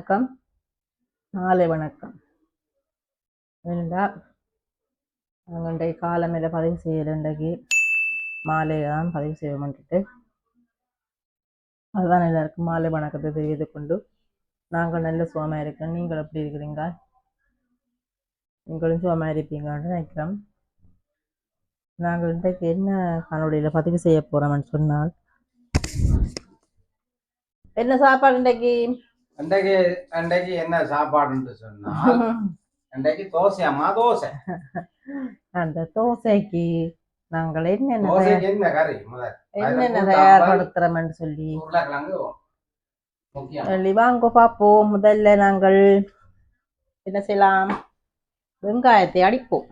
வணக்கம், மாலை வணக்கம். ஏனெண்டா நாங்கள் இன்றைக்கு காலமையில பதிவு செய்யலை, இன்றைக்கு மாலையில தான் பதிவு செய்வோம்ட்டு அதுதான் எல்லாருக்கும் மாலை வணக்கத்தை தெரிவித்து கொண்டு நாங்கள் நல்ல சுகமாக இருக்கோம். நீங்கள் எப்படி இருக்கிறீங்க? நீங்களும் சுகமாக இருப்பீங்கன்னு நினைக்கிறோம். நாங்கள் இன்றைக்கு என்ன காணொலியில் பதிவு செய்ய போகிறோம்னு சொன்னால், என்ன சாப்பாடு இன்றைக்கு? அன்றைக்கு என்ன சாப்பாடுன்னு சொன்னால் அன்றைக்கு தோசையம்மா தோசை. அந்த தோசைக்கு நாங்கள் என்னென்ன என்னென்ன தயார்படுத்துறோம்னு சொல்லி வாங்க பார்ப்போம். முதல்ல நாங்கள் என்ன செய்யலாம், வெங்காயத்தை அடிப்போம்.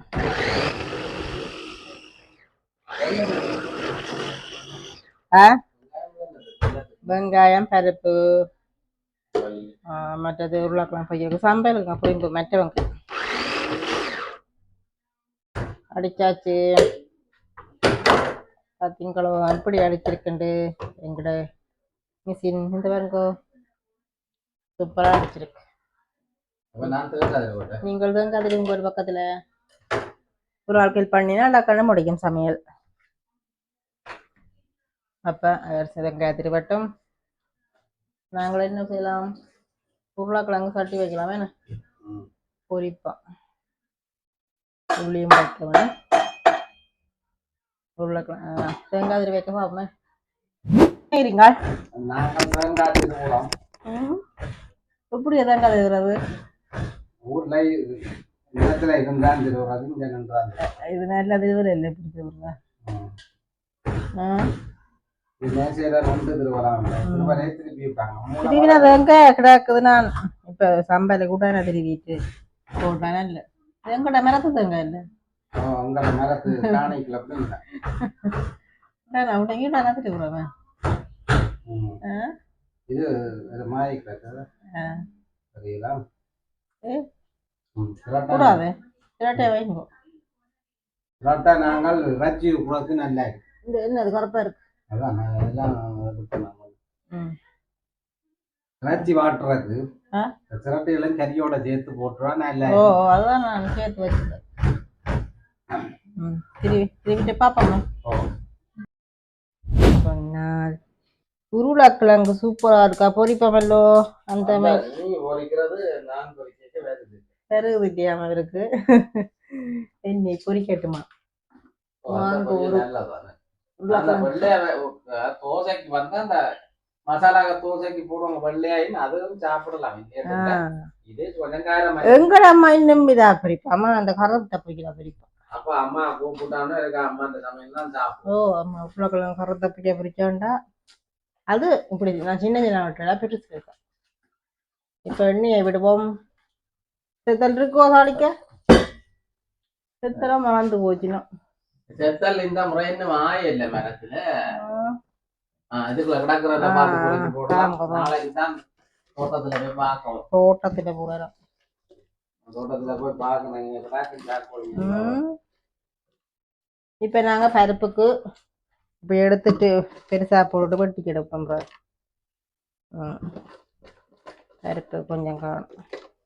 வெங்காயம், பருப்பு, மற்றது உருளைக்கிழங்கு பையக்கு சம்பளுங்க புரிம்பு மற்றவங்க அடிச்சாச்சு. பார்த்தீங்களோ எப்படி அடிச்சிருக்குண்டு எங்கட மிஷின். இந்த பாருங்கோ சூப்பராக அடிச்சிருக்கு. நீங்கள் தேங்காய் உங்க ஒரு பக்கத்தில் ஒரு ஆட்கள் பண்ணினா டக்குன்னு முடிக்கும் சமையல். அப்போ வெங்காய திருவட்டும் நாங்கள் என்ன செய்யலாம், உருளைக்கிழங்கு சட்டி வைக்கலாம். என்ன பொரிப்பா உள்ளியும் வைக்கணும். உருளைக்கிழங்கு தேங்காய் திரு வைக்க பார்ப்போமே. இருங்க எப்படி தேங்காய் திருவுறது? இது நல்ல திருவுற இல்லை, எப்படி திருவுறா? திருவினா வெங்காய கிடாக்குது. நான் இப்ப சம்பள கூட திருவிட்டு போட்டேன். இல்லை எங்கட மரத்து தேங்காய் இல்லை திருவுறவன் கூடாது. வைங்கோ நாங்கள் ரஜ்ஜி உனக்கு நல்லா இருக்கு. என்னது கருப்பா இருக்கு? இறைச்சி வாட்டுறதுக்கு சிரட்டையெல்லாம் கறியோட சேர்த்து போட்டுருவா நல்லா. ஓ, அதான் நான் சேர்த்து வச்சுட்டேன். திருவிட்டு பாப்போம். சொன்னால் உருளைக்கிழங்கு சூப்பரா இருக்கா, பொரிப்பமல்லோ அந்த மாதிரி பெருகுதியாம இருக்கு. என்னை பொரிக்கட்டுமா? தோசைக்கு வந்து அந்த மசாலா தோசைக்கு போடுவாங்க வெள்ளையாயின்னு அதுவும் சாப்பிடலாம். இதே கொஞ்சம் எங்கட அம்மா இன்னும் இதா பிரிப்பாமா, அந்த கரத்தை பிடிக்கிறா பிரிப்பா. அப்ப அம்மா கூப்பிட்டான்னு இருக்கு, அம்மா அந்த சமையல் தான் சாப்பிடும். ஓ, அம்மா உருளைக்கிழங்கு கரத்தை பிடிச்சோண்டா அது இப்படி நான் சின்ன சின்ன விட்டுடா பெருசு இருக்கேன். இப்ப எண்ணெயை விடுவோம். செத்தல் இருக்கோ தாளிக்க? செத்தலாம் மறந்து போச்சுன்னா செத்தல் இந்த முறை இன்னும் ஆய இல்லை மரத்துல. இதுக்குள்ள கிடக்குறத பார்த்து போடலாம். நாளைக்கு தான் தோட்டத்துல போய் பார்க்கணும். தோட்டத்துல போறோம், தோட்டத்துல போய் பார்க்கணும். இப்ப நாங்க பருப்புக்கு இப்ப எடுத்துட்டு பெருசா போட்டு வெட்டி எடுப்போம். பருப்பு கொஞ்சம் காணும்,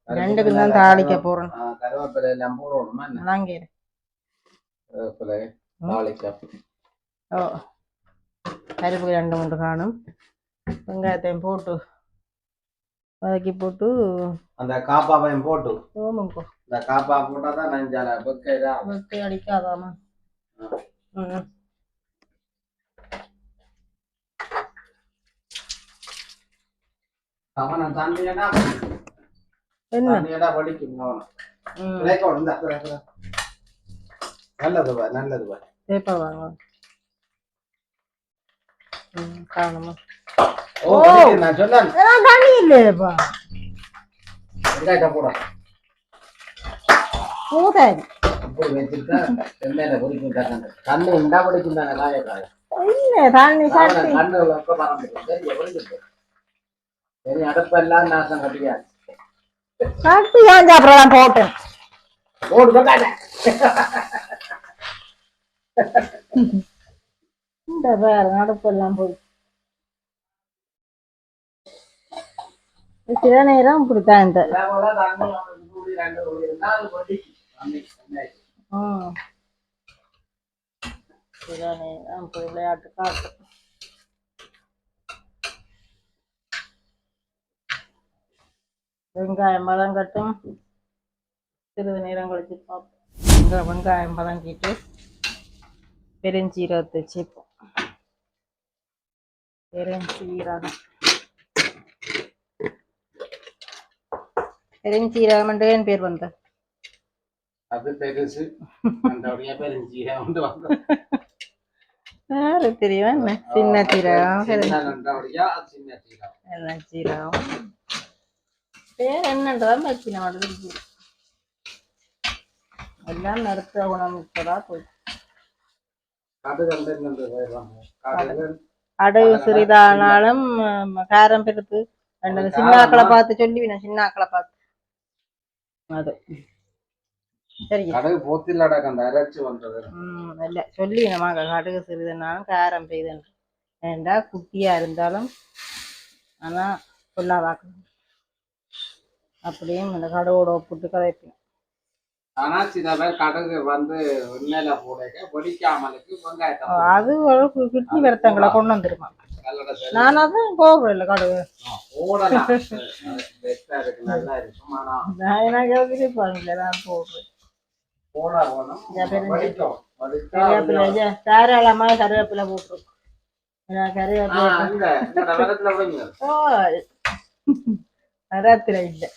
ரெண்டுக்கு தான் தாளிக்க போறோம். கருவேப்பிலை எல்லாம் போடணுமா? நாங்க ஓ, பருப்புக்கு 2-3 காணும். வெங்காயத்தையும் போட்டு வதக்கி போட்டு அந்த காப்பாவையும் போட்டு ஓமங்கோ இந்த காப்பா போட்டாதான் நஞ்சால வெக்கை அடிக்காதாமா. அவன் தண்ணியடா படிக்கும் நல்லது நல்லது பேப்பர் வாங்க காணுமா? ஓ, நான் சொன்னேன் தண்ணி இல்லையப்பா. போட போதாது வச்சிருக்கா எண்ணெயில பொறிக்கிட்டாங்க. கண்ணு உண்டா படிக்கும் தானே காய இல்ல தண்ணி சாப்பிட்டு கண்ணுல பறந்து சரி அடுப்பெல்லாம் நாசம் கட்டியாது. சாப்பிட்டு ஏன் சாப்பிடலாம் போட்டேன் ஓடு பக்காத இந்த வேற அடுப்பெல்லாம் போய் சில நேரம் இப்படித்தான் இந்த இதேபோல தண்ணி அவனுக்கு கூடி 2 கோடி இருந்தா அது கொட்டிக்கு தண்ணி என்னாச்சு. சில நேரம் இப்படி விளையாட்டு காட்டும். வெங்காயம் வதங்கட்டும். சிறிது நேரம் கழிச்சு பார்ப்போம். வெங்காயம் வதங்கிட்டு பெருஞ்சீரகத்தை சேர்ப்போம். பெருஞ்சீரகம் பெருஞ்சீரகம் பேர் வந்த அது பெருசு பெருஞ்சீரகம் யாரு தெரியும் என்ன சின்ன சீரகம் சின்ன எல்லாம் சீரகம் பேர் என்னன்றதான் பிரச்சனை வருது. எல்லாம் நிறுத்த குணம் இப்பதா போய் கடுகு சிறிதானாலும் காரம் பெருப்பு சின்னாக்களை பார்த்து சொல்லுவீங்க. சின்னாக்களை பார்த்து அது சரி கடுகு போத்திலடா அந்த அரைச்சு வந்தது இல்ல சொல்லுவீனமா கடுகு சிறிதுனாலும் காரம் பெய்யுதுன்னு. ஏண்டா குட்டியா இருந்தாலும் ஆனா சொல்லாதாக்கணும். அப்படியும் இந்த கடுவோட ஒப்பிட்டு கதைப்பேன். ஆனா சில பேர் கடுகு வந்து உண்மையில போடைக்க பொடிக்காமலுக்கு வெங்காயத்தை அது கிட்னி வருத்தங்களை கொண்டு வந்துருமா. நான் அதான் போடுறேன் இல்லை கடுகு போடலாம் நல்லா இருக்கும். ஆனா நான் எனக்கு விருப்பம் நான் போடுறேன். தாராளமா கருவேப்பிலை போட்டுருக்கோம். கருவேப்பிலை இல்லை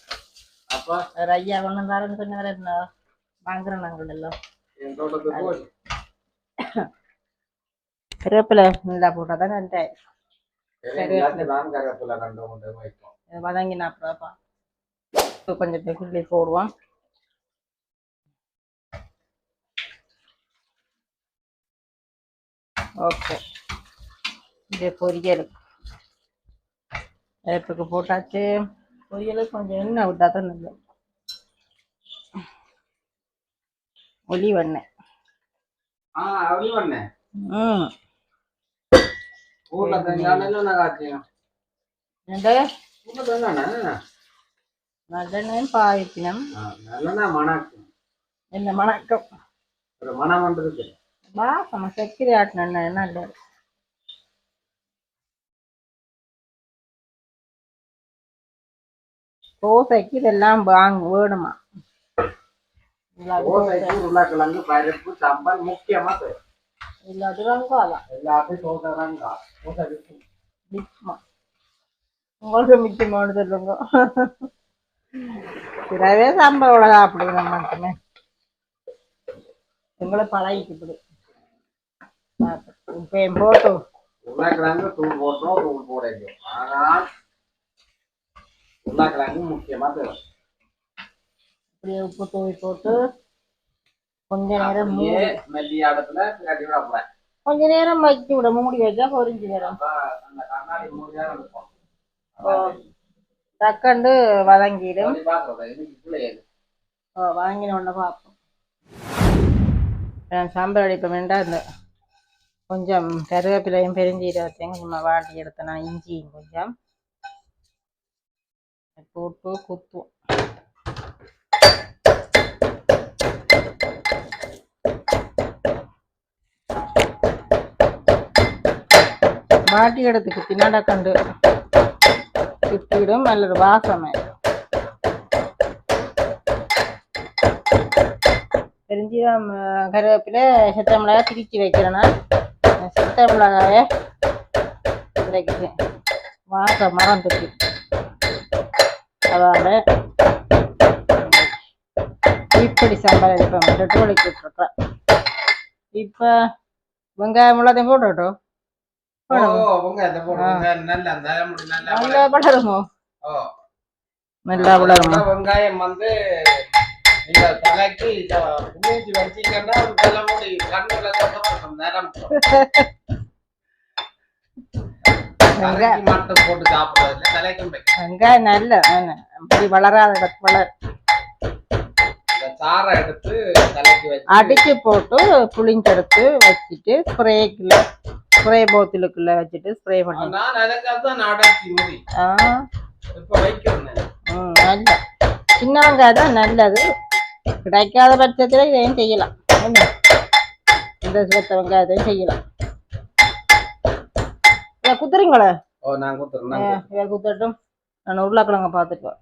அப்ப ஐயா கொண்டு தரேன்னு சொன்னவர என்ன வாங்குறோம் நாங்கள் எல்லாம். கருவேப்பிலை நல்லா போட்டாதான் நன்றாயிருக்கும். வதங்கினா அப்புறம் கொஞ்சம் புள்ளி போடுவோம். ஓகே இது பொரியல் வேப்புக்கு போட்டாச்சு. பொரியலுக்கு கொஞ்சம் எண்ணெய் விட்டா தான் நல்லது. ஒலிவெண்ணெய் நல்லெண்ணெயும் பாய்ப்பினம் என்ன மணக்கம் வாசம் சர்க்கரை ஆட்டின நல்லது. தோசைக்கு இதெல்லாம் வேணுமா? உருளைக்கிழங்கு பருப்பு சாம்பார் முக்கியமா இல்லாட்டி வெங்காயம் எல்லாத்தையும் உங்களுக்கு மிச்சமானு சொல்லுங்க. சிலவே சாம்பாரோட சாப்பிடுங்க மட்டுமே. எங்களை பழகிட்டு இப்படி இப்ப போட்டு உருளைக்கிழங்கு தூள் போட்டோம். தூள் போடுங்க. ஆனால் உருளைக்கிழங்கு முக்கியமா தேவை. இப்படியே உப்பு தூவி போட்டு கொஞ்ச நேரம் கொஞ்ச நேரம் வச்சு விட மூடி வச்சா பொரிஞ்சு வரும். தக்கண்டு வதங்கிடும். வதங்கின உடனே பார்ப்போம். சாம்பார் அடிப்ப வேண்டாம். இந்த கொஞ்சம் கருவேப்பிலையும் பெருஞ்சீரகத்தையும் கொஞ்சம் வாட்டி எடுத்தேன். நான் இஞ்சியும் கொஞ்சம் போட்டு குத்துவோம். வாட்டி எடுத்து குத்தினாடா கண்டு குத்திடும் அல்லது வாசமே பெருஞ்சீரகம் கருவேப்பிலை செத்த மிளகாய் திரிச்சு வைக்கிறேன்னா செத்த மிளகாய கிடைக்குது வாசம் மறந்துட்டு அதனால இப்படி சாம்பார் அடிப்பேன். 2 மணிக்கு விட்டுருக்கேன். இப்போ வெங்காயம் எல்லாத்தையும் போட்டுட்டோம். நல்லா வளருமோ? நல்லா வளருமோ? வெங்காயம் வந்து நீங்க தலைக்கு குளிச்சு வச்சீங்கன்னா தலைமுடி கண்ணுல நேரம் மட்டும் போட்டு சாப்பிடுறது தலைக்கும் வெங்காயம் நல்ல அப்படி வளராத இடத்து வளர். சாரை எடுத்து தலைக்கு வச்சு அடிச்சு போட்டு புளிஞ்செடுத்து வச்சுட்டு ஸ்ப்ரே போத்திலுக்குள்ள வச்சுட்டு ஸ்ப்ரே பண்ணி இப்ப வைக்கிறேன். நல்ல சின்ன வெங்காயம் தான் நல்லது. கிடைக்காத பட்சத்தில் இதையும் செய்யலாம். என்ன இந்த சிவத்த வெங்காயத்தையும் செய்யலாம். இதை குத்துறீங்களே? ஓ நான் குத்துறேன். இதை குத்தட்டும். நான் உருளைக்கிழங்க பார்த்துட்டு வரேன்.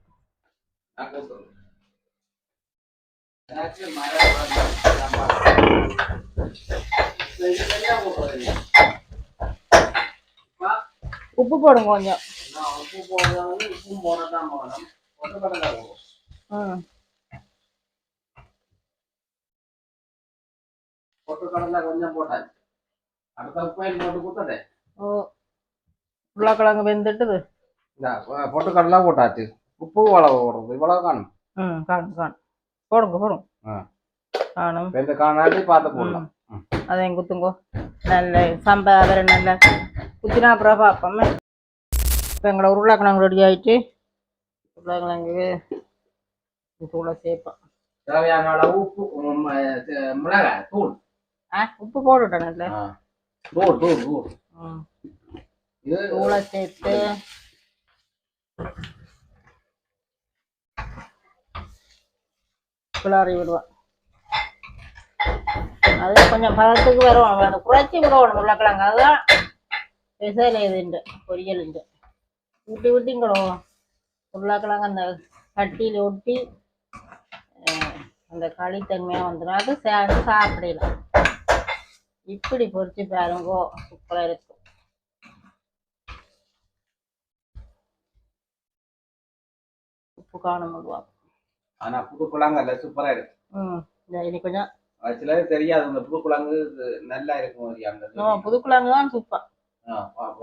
உப்பு போடுங்க கொஞ்சம். உப்பு போடுறது உப்பும் போடத்தான் போகணும். பொட்டுக்கடலை போடும். பொட்டுக்கடலை கொஞ்சம் போட்டாச்சு. அடுத்த உப்பையும் போட்டு குத்ததே. உருளைக்கிழங்கு வெந்துட்டுது. பொட்டுக்கடலை போட்டாச்சு. உப்பு இவ்வளவு போடுறது இவ்வளவு காணும். காணும் காணும். போடுங்க போடுங்க. காணும். வெந்து காணாட்டி பார்த்து போடலாம். அதையும் குத்துங்கோ. நல்ல சம்பா வேற நல்ல குத்தினா அப்புறம் பார்ப்போமே. இப்போ எங்களோட உருளைக்கிழங்கு ரெடி ஆகிட்டு உருளைக்கிழங்கு தூளை சேர்ப்போம். தேவையான அளவு உப்பு மிளகாய் தூள். உப்பு போட்டுட்டேன் நல்ல தூள் தூள் தூள். தூளை சேர்த்து கிளறி விடுவேன். அது கொஞ்சம் பதத்துக்கு வரும். குறைச்சி விடணும் உருளைக்கிழங்கு. அதுதான் ஸ்பெஷல். இதுண்டு பொரியல் உண்டு விட்டு விட்டிங்களோ உருளைக்கிழங்கு அந்த கட்டியில் ஒட்டி அந்த களித்தன்மையாக வந்துடும். அது சேர்ந்து சாப்பிடலாம். இப்படி பொரிச்சு பாருங்கோ, சூப்பராக இருக்கும். உப்பு காணும் போடுவாங்க. ஆனா புது குழங்கு அல்ல சூப்பரா இருக்கு. இனி கொஞ்சம் சிலருக்கு தெரியாது இந்த புது குழங்கு நல்லா இருக்கும். புது குழங்கு தான் சூப்பர்.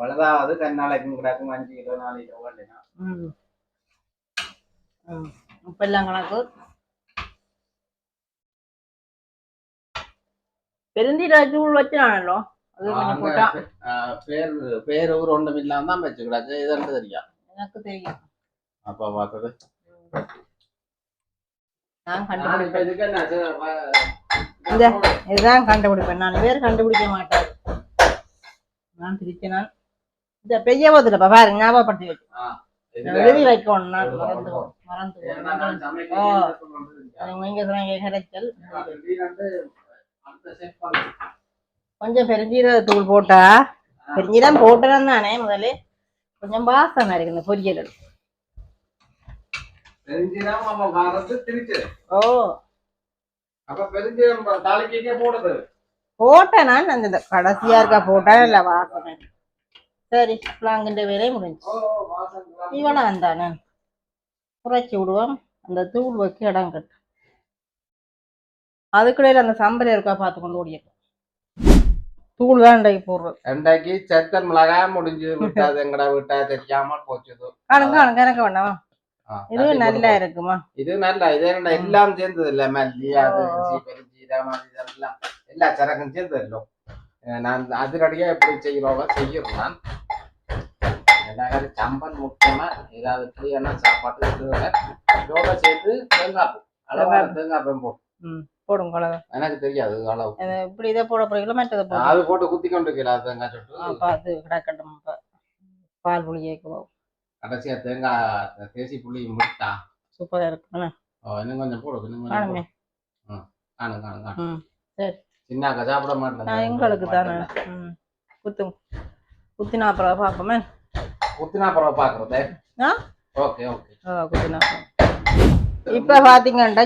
வளதாவது கண்ணாலைக்கும் கிடக்கும் 5 கிலோ 4 கிலோ வேண்டினா. இப்ப எல்லாம் கணக்கு பெருந்தீரா தூள் வச்சானோ அது கொஞ்சம் போட்டா பேர் ஊர் ஒன்றும் இல்லாம தான் வச்சு கிடக்கு. இதெல்லாம் தெரியும். எனக்கு தெரியும். அப்பா பார்த்தது நான் கண்டுபிடிப்பேன். இதுதான் கண்டுபிடிப்பேன். நான் வேறு கண்டுபிடிக்க மாட்டேன். நான் திருச்சி நான் இந்த பெய்ய போதுலப்பா பாருங்க, ஞாபகப்படுத்தி வச்சு எழுதி வைக்கணும். நான் மறந்து நீங்க சொன்னீங்க கரைச்சல். கொஞ்சம் பெருஞ்சீரக தூள் போட்டா, பெருஞ்சீரம் போட்டதான் தானே முதல்ல கொஞ்சம் வாசனை இருக்கு இந்த பொரியல். போட்டேன் நான் அந்த கடைசியா இருக்கா போட்டேன் இல்ல வாசனை. சரி பிளாங்கின்ற வேலையை முடிஞ்சு. இவனை வந்தானே குறைச்சி விடுவோம். அந்த தூள் வைக்க இடம் கட்டு. அதுக்குள்ள அந்த சம்பளம் இருக்கா பார்த்து கொண்டு ஓடிய தூள் தான் இன்றைக்கு போடுறது. இன்றைக்கு சத்தன் மிளகாய் முடிஞ்சு விட்டாது. எங்கடா விட்டா தெரியாம போச்சுது. காணுங்க காணுங்க எனக்கு வேண்டாமா? இது நல்லா இருக்குமா? இது நல்லா. இது என்ன எல்லாம் சேர்ந்தது இல்ல, மல்லி அது பெருஞ்சீரகம் இதெல்லாம் எல்லா சரக்கும் சேர்ந்தது. நான் அதிரடியா எப்படி செய்யறோம் நான் எல்லாரும் சம்பல் முக்கியமா ஏதாவது கிளியர்னா சாப்பாட்டு இதோட சேர்த்து தேங்காய் அளவான தேங்காய் போட்டு போடும் கலவை. எனக்கு தெரியாது அளவு. இப்படி இதை போட போறீங்களா மற்றது போட? அது போட்டு குத்தி கொண்டு இருக்கிறார் தேங்காய் சொட்டு. பார்த்து கிடக்கட்டும். பால் புளி ஏக்குவோம். கடைசியா தேங்காய் தேசி புளி முட்டா சூப்பரா இருக்கு. இன்னும் கொஞ்சம் போடு. காணுங்க காணும் காணும். சரி சின்னாக்கா சாப்பிட மாட்டேன். எங்களுக்கு தானே குத்தினா அப்புறம் பார்ப்போமே. குத்தினா அப்புறம் பாக்குறது. ஓகே ஓகே குத்தினா இப்ப பாத்தீங்கன்னா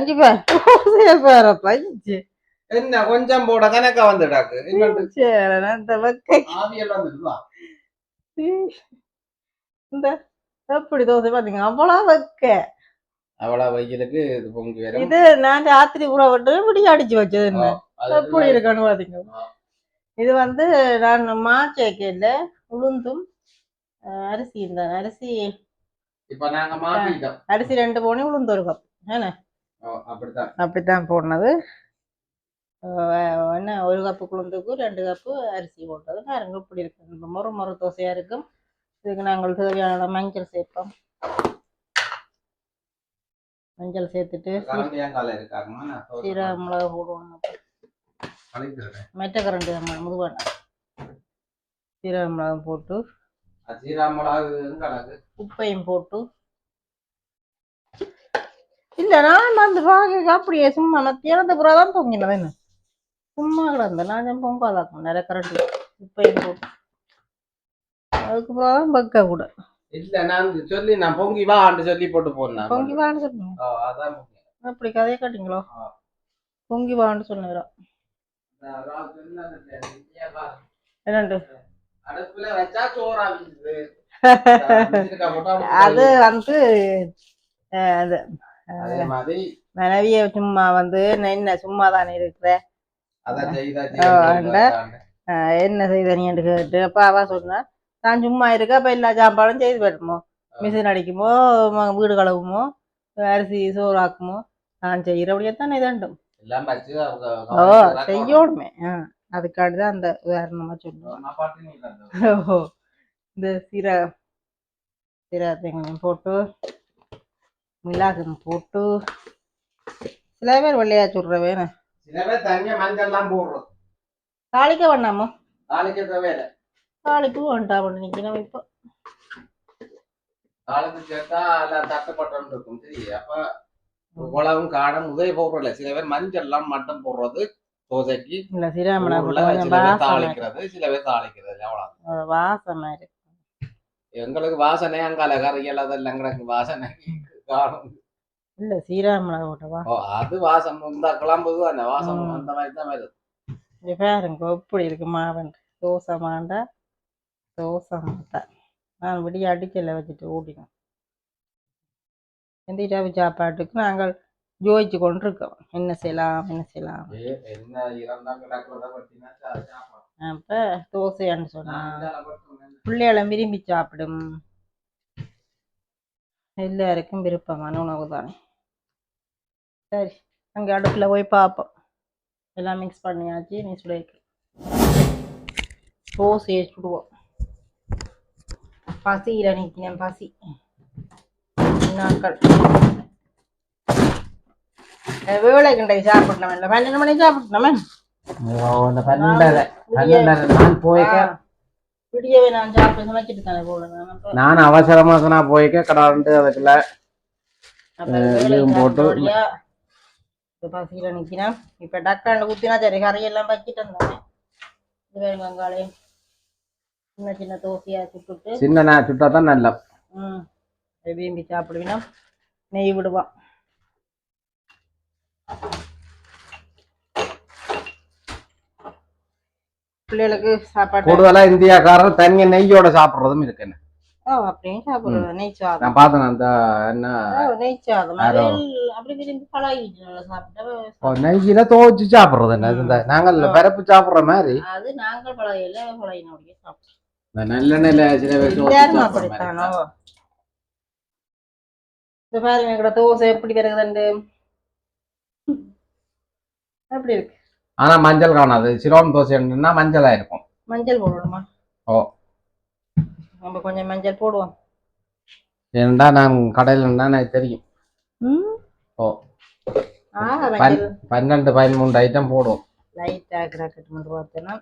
என்ன கொஞ்சம் போட கணக்கா வந்துடாக்கு. இந்த எப்படி தோசை பாத்தீங்க அவ்வளவு வைக்க அவ்வளவு வைக்கிறதுக்கு இது பொங்கி வரும். இது நான் ராத்திரி ஊற விட்டு இப்படி அடிச்சு வச்சது என்ன எப்படி இருக்கான்னு பாத்தீங்க. இது வந்து நான் மாச்சேக்கல உளுந்தும் அரிசி இருந்தான். அரிசி இப்ப நாங்க மாத்திட்டோம். அரிசி 2 போனி உளுந்து 1 கப். என்ன அப்படித்தான் போடுனது. என்ன 1 கப்பு உளுந்துக்கு 2 கப்பு அரிசி போட்டது. பாருங்க இப்படி இருக்கு. மொறு தோசையா இருக்கும். இதுக்கு நாங்கள் தேவையான மஞ்சள் சேர்ப்போம். மஞ்சள் சேர்த்துட்டு சீரக மிளகு போடுவோம். மெட்ட கரண்டு முதுவான சீரக மிளகு போட்டு உப்பையும் போட்டு இல்ல நான் வந்து பாக்க அப்படியே சும்மா மத்தியானத்து புறா தான் பொங்கினது என்ன சும்மா கிடந்த நான் பொங்காதாக்கும் நிறைய கரண்ட் இப்ப போட்டு அதுக்கு புறா தான் பக்க கூட இல்ல நான் சொல்லி நான் பொங்கி வான்னு சொல்லி போட்டு போனேன். பொங்கி வான்னு சொன்னீங்க. அதான் அப்படி கதையை காட்டிங்களோ பொங்கி வான்னு சொன்னீரா என்னண்டு அடுப்புல வச்சா சோறாகுது. அது வந்து அது அதே மாதிரி மனைவிய சும்மா வந்து என்ன சும்மா தானே இருக்கிற என்ன செய்த நீ கேட்டு அப்ப அவ சொன்னா நான் சும்மா இருக்க அப்ப எல்லா சாப்பாடும் செய்து போயிடுமோ மிஷின் அடிக்குமோ வீடு கழுவுமோ அரிசி சோறாக்குமோ நான் செய்யறபடியத்தான் இதாண்டும் ஓ செய்யணுமே அதுக்காண்டிதான் அந்த உதாரணமா சொல்லுவோம். ஓ இந்த சீரகத்தையும் போட்டு மிளகும் போட்டு சில பேர் வெள்ளையா சொல்றவேன்னு சில பேர் தனியா மஞ்சள் எல்லாம் போடுறோம். தாளிக்க வேண்டாமோ தாளிக்க தேவையில்லை. தாளிப்பு வேண்டாம் நிக்கணும் இப்போ தாளிப்பு சேர்த்தா எல்லாம் தட்டுப்பட்டு இருக்கும். சரி அப்ப உலகம் காடம் உதவி போடுறல சில பேர் மஞ்சள் எல்லாம் மட்டும் போடுறது தோசைக்கு இல்ல சிராமணா தாளிக்கிறது சில பேர் தாளிக்கிறது அவ்வளவு வாசனை இருக்கு. எங்களுக்கு வாசனை அங்கால கறிகள் அதெல்லாம் கிடக்கு வாசனை காணும். இல்ல சீராமணா போட்டவா அது வாசம் இந்த குழம்பு தானே வாசம் அந்த மாதிரி தான் வருது. பாருங்க எப்படி இருக்கு மாவன் தோசை மாண்டா தோசை மாட்டா நான் விடிய அடிக்கல வச்சுட்டு ஓடினோம். எந்த இரவு சாப்பாட்டுக்கு நாங்கள் யோசிச்சு கொண்டிருக்கோம் என்ன செய்யலாம் என்ன செய்யலாம். அப்ப தோசையான்னு சொன்னா பிள்ளைகளும் விரும்பி சாப்பிடும் எல்லாருக்கும் விருப்பமான உணவு தானே. சரி அங்கே அடுப்பில் போய் பார்ப்போம். எல்லாம் மிக்ஸ் பண்ணியாச்சு நீ சுடைக்கு தோசையை சுடுவோம். பசியில் நிற்கிறேன் பசி நாட்கள் வேலைக்கு சாப்பிடணும் இல்லை 12 மணி சாப்பிடணுமே விடியவே நான் சாப்பிட்டு சமைச்சிட்டு தானே போடுறேன். நான் அவசரமாக போய்க்க கடாண்டு அதுக்குள்ள போட்டு பசியில நிக்கிறேன். இப்ப டக்காண்டு குத்தினா சரி கறியெல்லாம் வச்சுட்டு இருந்தேன். வெங்காயம் சின்ன சின்ன தோசையா சுட்டுட்டு சின்ன சுட்டா தான் நல்லா விரும்பி சாப்பிடுவீனா நெய் விடுவான். பிள்ளைகளுக்கு சாப்பாடு கூடுதலா இந்தியாக்காரர் தனியா நெய்யோட சாப்பிடுறதும் இருக்குன்னு அப்படின்னு சாப்பிடுறது நெய் சாதம் நான் பார்த்தேன். அந்த என்ன நெய் சாதம் அப்படி விரும்பி பழகிட்டு சாப்பிட்டா நெய்யில துவச்சு சாப்பிடுறது என்ன நாங்கள் பரப்பு சாப்பிடுற மாதிரி அது நாங்கள் பழகையில பழகினோடைய சாப்பிடுறோம். நல்லெண்ணெயில சில பேர் அப்படித்தானோ பாருங்க எங்கட தோசை எப்படி வருகுதுண்டு எப்படி இருக்கு. ஆனா மஞ்சள் காணாது. சிரோன் தோசைன்னா மஞ்சளா இருக்கும். மஞ்சள் போடணுமா? ஓ நம்ம கொஞ்சம் மஞ்சள் போடுவோம். ஏன்டா நான் கடையில் எனக்கு தெரியும். ஓ 12-13 ஐட்டம் போடுவோம். லைட் ஆக்கிராக்கெட் மட்டும் பார்த்தேன்னா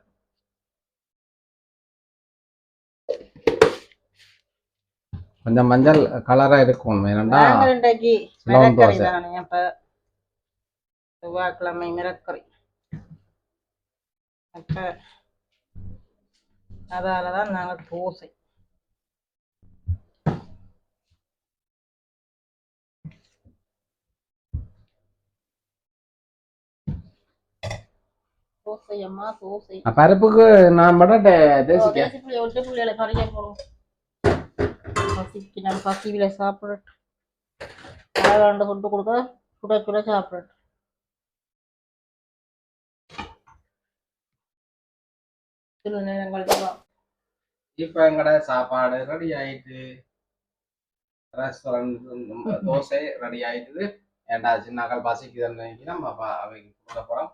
கொஞ்சம் மஞ்சள் கலரா இருக்கும். ஏனண்டா இன்றைக்கு மிரக்கறி தானே. அப்ப செவ்வாய்க்கிழமை மிரக்கறி அப்ப அதாலதான் நாங்கள் தோசை தோசையம்மா தோசை பருப்புக்கு நான் மட்டும் பிள்ளைகளை கறியை போடுவோம். பசிக்கு நம்ம பசியில சாப்பிடட்டும். அழகாண்டு கொண்டு கொடுக்க சுட சுட சாப்பிடட்டும். சில நேரங்கள் இப்ப எங்கட சாப்பாடு ரெடி ஆயிட்டு ரெஸ்டாரண்ட் தோசை ரெடி ஆயிட்டுது. ஏண்டா சின்னாக்கள் பசிக்குதுன்னு நம்ம அவைக்கு கொடுக்க போறோம்.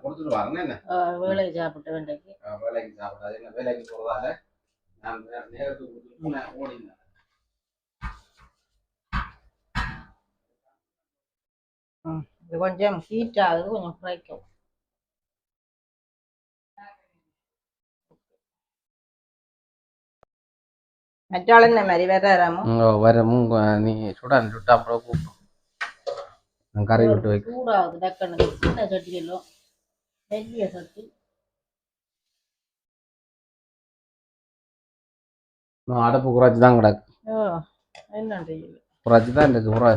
கொடுத்துட்டு வாங்க என்ன வேலைக்கு சாப்பிட்டு வேண்டைக்கு வேலைக்கு சாப்பிடாது என்ன வேலைக்கு போறதால நான் நேரத்துக்கு ஓடினேன். இது கொஞ்சம் ஹீட் ஆகுது கொஞ்சம் குறைக்கும். மற்றாலும் இந்த மாதிரி வராமோ வரமும் நீ சுட்டா அப்புறம் கூப்பிடும். கறி விட்டு வைக்க சூடாகுது டக்குன்னு சின்ன சட்டியெல்லாம் பெரிய சட்டி அடுப்பு குறைச்சி தான் கிடக்கு என்ன தெரியல குறைச்சி தான் இருக்கு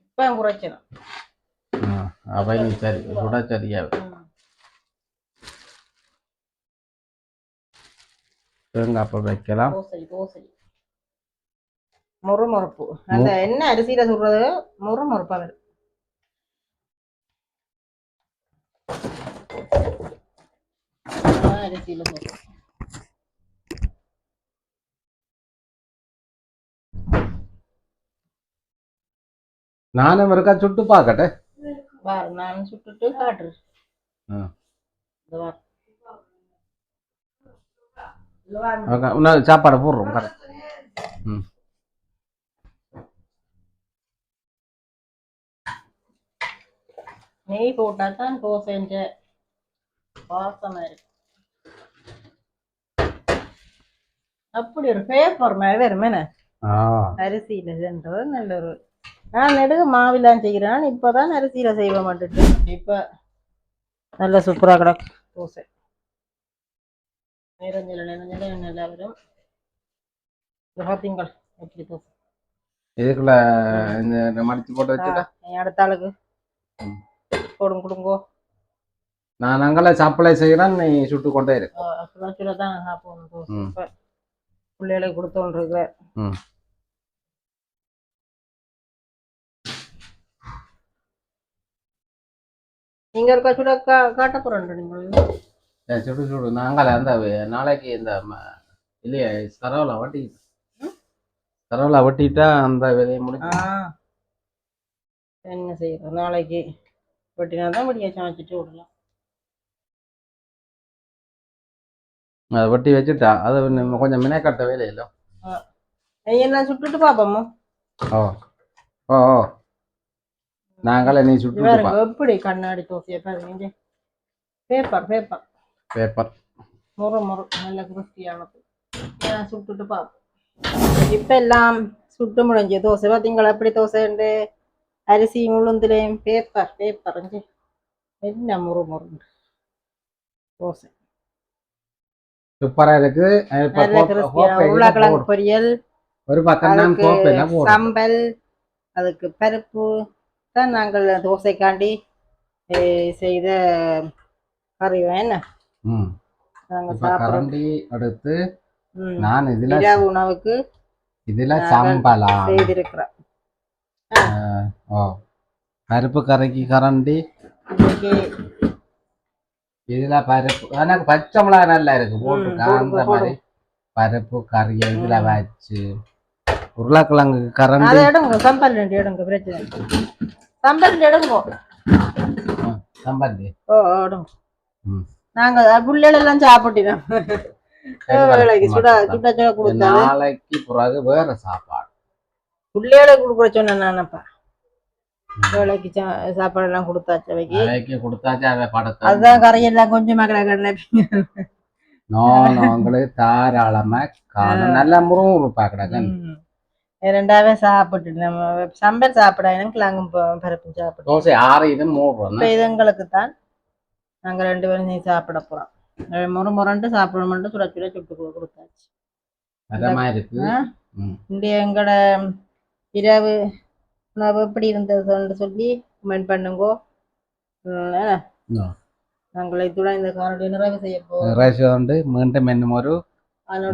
இப்போ குறைச்சிடும் அப்போ நீ சரி சுட சரியாக தேங்காய் அப்போ வைக்கலாம் தோசை முறுமுறுப்பு அந்த என்ன அரிசியில சுடுறது முறுமுறுப்பா வரும் அரிசியில சுடுறது நானும் இருக்கா சுட்டு பார்க்கட்டே நான் சுட்டுட்டு காட்டுறேன் சாப்பாடை போடுறோம் கரெக்ட் நெய் போட்டா தான் தோசைஞ்ச வாசமா இருக்கு அப்படி ஒரு பேப்பர் மாதிரி வருமே அரிசியில சென்றது நல்ல ஒரு நான் நெடுக மாவிலாம் செய்கிறேன் இப்பதான் அரிசியில செய்ய மாட்டேன் இப்ப நல்ல சூப்பரா கிடக்கு தோசை நிறஞ்சல நல்லா வரும் பார்த்தீங்கள் எப்படி தோசை இதுக்குள்ள இந்த மடிச்சு போட்டு வச்சுட்டா அடுத்த ஆளுக்கு கொடுங்கோ நான் அங்கே சப்ளை செய்கிறேன் நீ சுட்டு கொண்டே இருக்கு அப்பதான் சொல்லதான் சாப்பிடணும் தோசை இப்போ பிள்ளைகளை கொடுத்தோன்றிருக்க நீங்க இருக்கா சுட காட்ட போறேன் நீங்கள் சுடு சுடு நாங்களே அந்த நாளைக்கு இந்த இல்லையா சரவலா வட்டிட்டா அந்த விலையை முடிச்சு என்ன செய்யறது நாளைக்கு வெட்டினா தான் வெட்டியா சமைச்சிட்டு விடலாம் அதை வெட்டி வச்சுட்டா அது கொஞ்சம் மினக்கட்ட வேலையில்லை என்ன சுட்டுட்டு பாப்போமோ ஓ ஓ ஓ நாங்களே நீ சுட்டு எப்படி கண்ணாடி தோசையை பாருங்க பேப்பர் பேப்பர் பேப்பர் முறை நல்ல கிறிஸ்டியானது சுட்டுட்டு பார்ப்போம் இப்ப எல்லாம் சுட்டு முடிஞ்சு தோசை பார்த்தீங்களா எப்படி தோசை உண்டு அரிசி முழுந்துலேயும் பேப்பர் பேப்பர் என்ன முறு தோசை சூப்பரா இருக்கு உருளைக்கிழங்கு பொரியல் ஒரு பக்கம் சம்பல் அதுக்கு பருப்பு தான் நாங்கள் தோசைக்காண்டி செய்த கறி என்ன கரண்டி அடுத்து நான் இதுல உணவுக்கு இதுல சம்பலா செய்திருக்கிறேன் பருப்பு கறிக்கு கரண்டி இதுல பருப்பு எனக்கு பச்சை மிளகாய் நல்லா இருக்கு போட்டு அந்த மாதிரி பருப்பு கறியை இதுல வச்சு உருளைக்கிழங்கு கரண்டி எடுங்க சம்பல் எடுங்க பிரச்சனை சம்பல் எடுங்க சம்பந்தி நாங்க புள்ளைகள் எல்லாம் சாப்பிட்டோம் நாளைக்கு பிறகு வேற சாப்பாடு புள்ளைகளுக்கு கொடுக்குற சொன்னேன் நானப்பா வேலைக்கு சாப்பாடு எல்லாம் கொடுத்தாச்சு அதுதான் கரையெல்லாம் கொஞ்சமா கிடக்கல உங்களுக்கு தாராளமா நல்ல முருங்கா கிடக்கு ரெண்டாவே சாப்பிட்டு நம்ம சம்பல் சாப்பிட கிழங்கும் பருப்பு சாப்பிடும் தோசை 6 இது 3 இது எங்களுக்கு தான் நாங்க 2 பேரும் நீ சாப்பிட போறோம் முறண்டு சாப்பிடணும்னு சுட சுட சுட்டு கொடுத்தாச்சு எங்களோட இரவு உணவு எப்படி இருந்ததுன்னு சொல்லி கமெண்ட் பண்ணுங்க நாங்கள் இத்துடன் இந்த காணொலி நிறைவு செய்ய போறோம் மீண்டும் இன்னும் ஒரு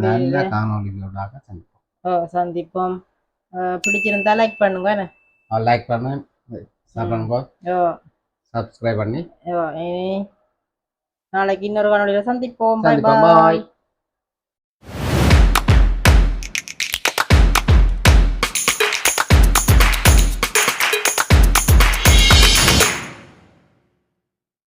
நல்ல காணொலியோட சந்திப்போம் பிடிச்சிருந்தா லைக் பண்ணுங்க லைக் பண்ணுங்க சப்ஸ்கிரைப் பண்ணி நாளைக்கு இன்னொரு காணொலியில சந்திப்போம். பாய் பாய்.